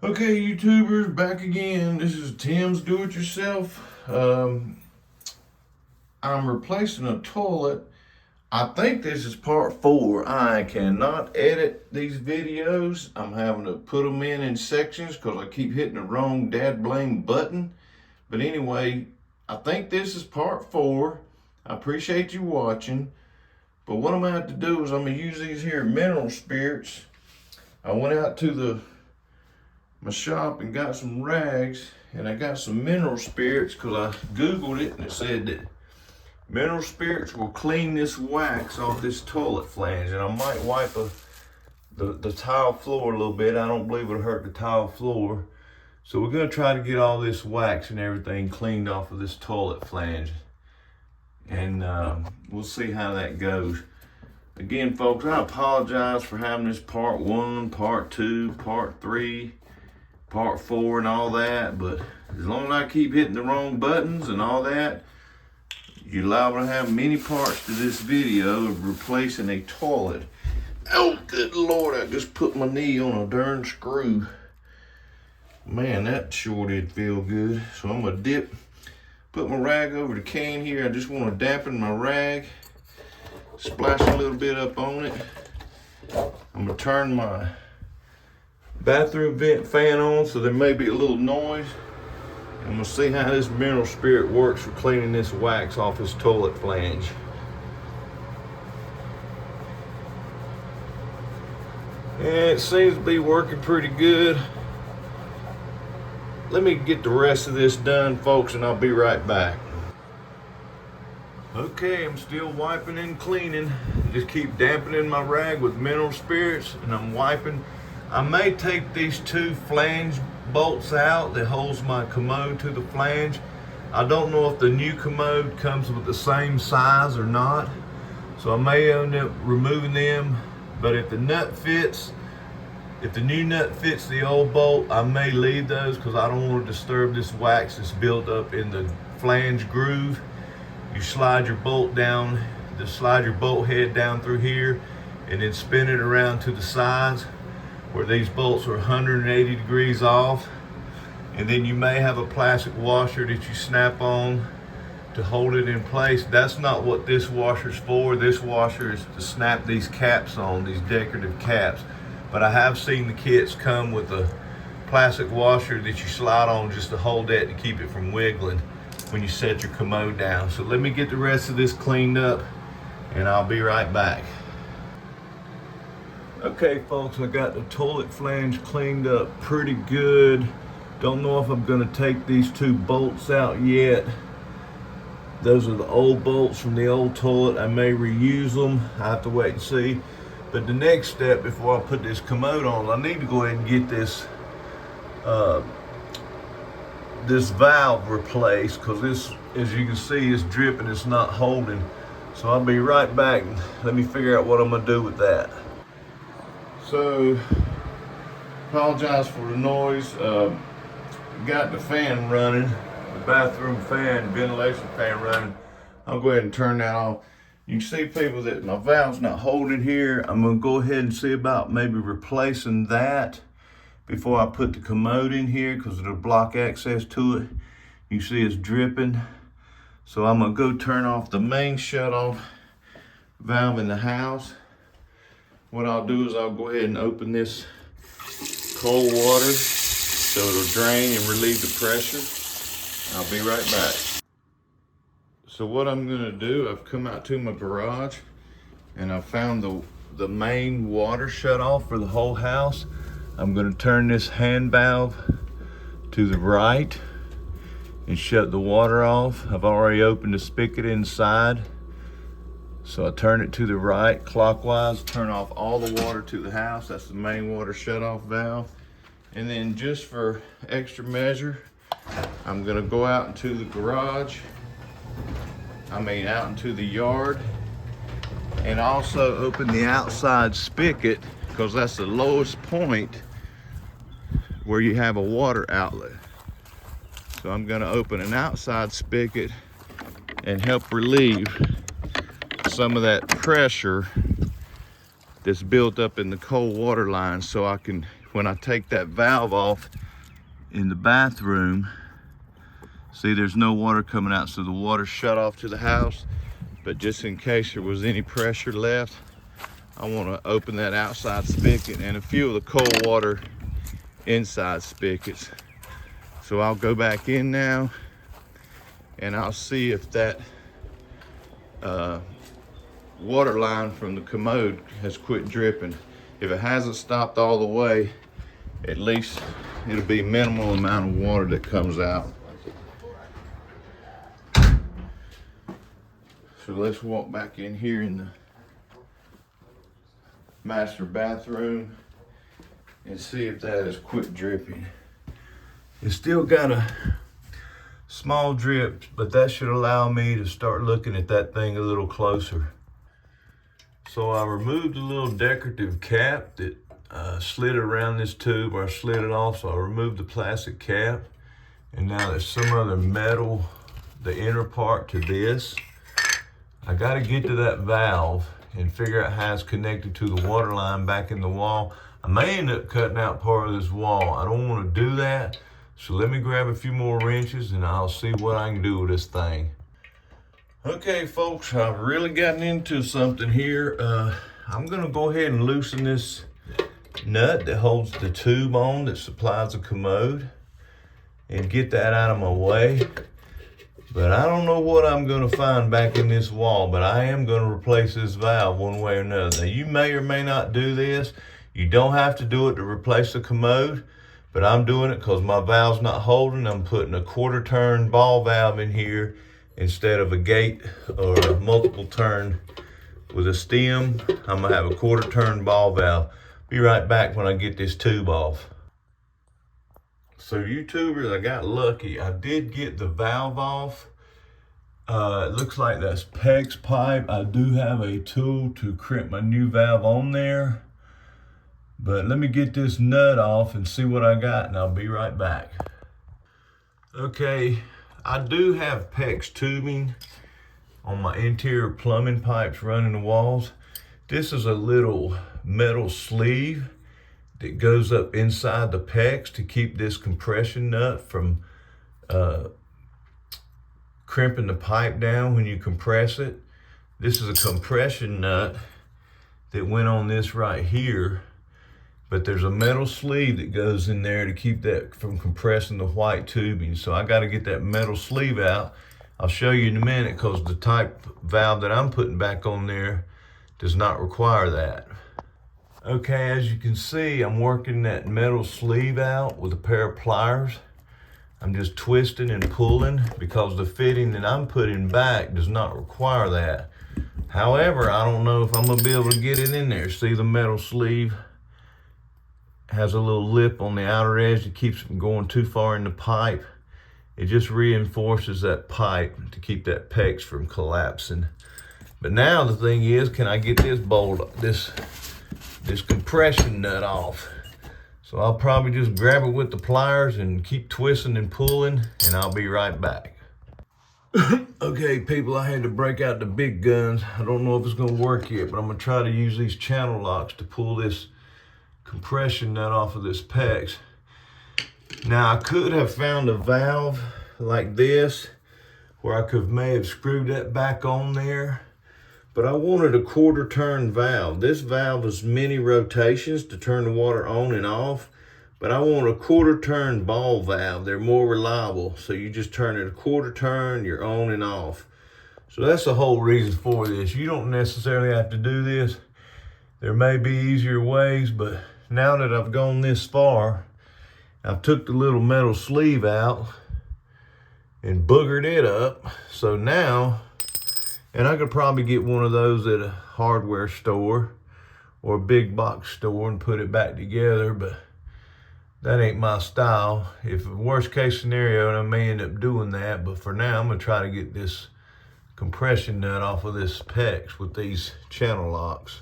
Okay, YouTubers, back again. This is Tim's Do-It-Yourself. I'm replacing a toilet. I think this is part 4. I cannot edit these videos. I'm having to put them in sections because I keep hitting the wrong dad blame button. But anyway, I think this is part 4. I appreciate you watching. But what I'm going to have to do is I'm going to use these here mineral spirits. I went out to my shop and got some rags, and I got some mineral spirits because I googled it and it said that mineral spirits will clean this wax off this toilet flange, and I might wipe the tile floor a little bit. I don't believe it'll hurt the tile floor. So we're gonna try to get all this wax and everything cleaned off of this toilet flange, and we'll see how that goes. Again, folks, I apologize for having this part 1, part 2, part 3, part 4 and all that, but as long as I keep hitting the wrong buttons and all that, you're liable to have many parts to this video of replacing a toilet. Oh, good Lord, I just put my knee on a darn screw. Man, that sure did feel good. So I'm gonna put my rag over the can here. I just wanna dampen my rag, splash a little bit up on it. I'm gonna turn my bathroom vent fan on so there may be a little noise. I'm gonna see how this mineral spirit works for cleaning this wax off this toilet flange. And it seems to be working pretty good. Let me get the rest of this done, folks, and I'll be right back. Okay, I'm still wiping and cleaning. Just keep dampening my rag with mineral spirits, and I'm wiping. I may take these 2 flange bolts out that holds my Commode to the flange. I don't know if the new Commode comes with the same size or not, so I may end up removing them. But if the nut fits, if the new nut fits the old bolt, I may leave those because I don't want to disturb this wax that's built up in the flange groove. You slide your bolt down, slide your bolt head down through here, and then spin it around to the sides where these bolts are 180 degrees off. And then you may have a plastic washer that you snap on to hold it in place. That's not what this washer's for. This washer is to snap these caps on, these decorative caps. But I have seen the kits come with a plastic washer that you slide on just to hold that to keep it from wiggling when you set your Commode down. So let me get the rest of this cleaned up and I'll be right back. Okay, folks, I got the toilet flange cleaned up pretty good. Don't know if I'm gonna take these 2 bolts out yet. Those are the old bolts from the old toilet. I may reuse them. I have to wait and see. But the next step before I put this Commode on, I need to go ahead and get this this valve replaced, because this, as you can see, is dripping. It's not holding. So I'll be right back. Let me figure out what I'm gonna do with that. So, apologize for the noise. Got the fan running, the bathroom fan, ventilation fan running. I'll go ahead and turn that off. You can see, people, that my valve's not holding here. I'm gonna go ahead and see about maybe replacing that before I put the Commode in here, because it'll block access to it. You see it's dripping. So I'm gonna go turn off the main shut-off valve in the house. What I'll do is I'll go ahead and open this cold water so it'll drain and relieve the pressure. I'll be right back. So what I'm gonna do, I've come out to my garage and I found the main water shut off for the whole house. I'm gonna turn this hand valve to the right and shut the water off. I've already opened the spigot inside. So I turn it to the right clockwise, turn off all the water to the house. That's the main water shut-off valve. And then just for extra measure, I'm gonna go out into the garage. Out into the yard. And also open the outside spigot, because that's the lowest point where you have a water outlet. So I'm gonna open an outside spigot and help relieve some of that pressure that's built up in the cold water line, so I can, when I take that valve off in the bathroom, see there's no water coming out, so the water shut off to the house. But just in case there was any pressure left, I want to open that outside spigot and a few of the cold water inside spigots. So I'll go back in now and I'll see if that water line from the Commode has quit dripping. If it hasn't stopped all the way, at least it'll be minimal amount of water that comes out. So let's walk back in here in the master bathroom and see if that has quit dripping. It's still got a small drip, but that should allow me to start looking at that thing a little closer. So I removed the little decorative cap that slid around this tube, or I slid it off, so I removed the plastic cap. And now there's some other metal, the inner part to this. I gotta get to that valve and figure out how it's connected to the water line back in the wall. I may end up cutting out part of this wall. I don't wanna do that. So let me grab a few more wrenches and I'll see what I can do with this thing. Okay folks, I've really gotten into something here. I'm gonna go ahead and loosen this nut that holds the tube on that supplies the Commode and get that out of my way. But I don't know what I'm gonna find back in this wall, but I am gonna replace this valve one way or another. Now you may or may not do this. You don't have to do it to replace the Commode, but I'm doing it because my valve's not holding. I'm putting a 1/4 turn ball valve in here instead of a gate or a multiple turn with a stem. I'm gonna have a 1/4 turn ball valve. Be right back when I get this tube off. So YouTubers, I got lucky. I did get the valve off. It looks like that's PEX pipe. I do have a tool to crimp my new valve on there. But let me get this nut off and see what I got, and I'll be right back. Okay, I do have PEX tubing on my interior plumbing pipes running the walls. This is a little metal sleeve that goes up inside the PEX to keep this compression nut from crimping the pipe down when you compress it. This is a compression nut that went on this right here, but there's a metal sleeve that goes in there to keep that from compressing the white tubing. So I got to get that metal sleeve out. I'll show you in a minute because the type valve that I'm putting back on there does not require that. Okay, as you can see, I'm working that metal sleeve out with a pair of pliers. I'm just twisting and pulling because the fitting that I'm putting back does not require that. However, I don't know if I'm gonna be able to get it in there. See, the metal sleeve has a little lip on the outer edge that keeps it from going too far in the pipe. It just reinforces that pipe to keep that PEX from collapsing. But now the thing is, can I get this bolt, this compression nut off? So I'll probably just grab it with the pliers and keep twisting and pulling, and I'll be right back. Okay, people, I had to break out the big guns. I don't know if it's gonna work yet, but I'm gonna try to use these channel locks to pull this compression nut off of this PEX. Now, I could have found a valve like this where I may have screwed that back on there, but I wanted a 1/4 turn valve. This valve is many rotations to turn the water on and off, but I want a 1/4 turn ball valve. They're more reliable. So you just turn it a 1/4 turn, you're on and off. So that's the whole reason for this. You don't necessarily have to do this. There may be easier ways, but now that I've gone this far, I've took the little metal sleeve out and boogered it up. So now, and I could probably get one of those at a hardware store or a big box store and put it back together, but that ain't my style. If a worst case scenario, I may end up doing that, but for now, I'm gonna try to get this compression nut off of this PEX with these channel locks.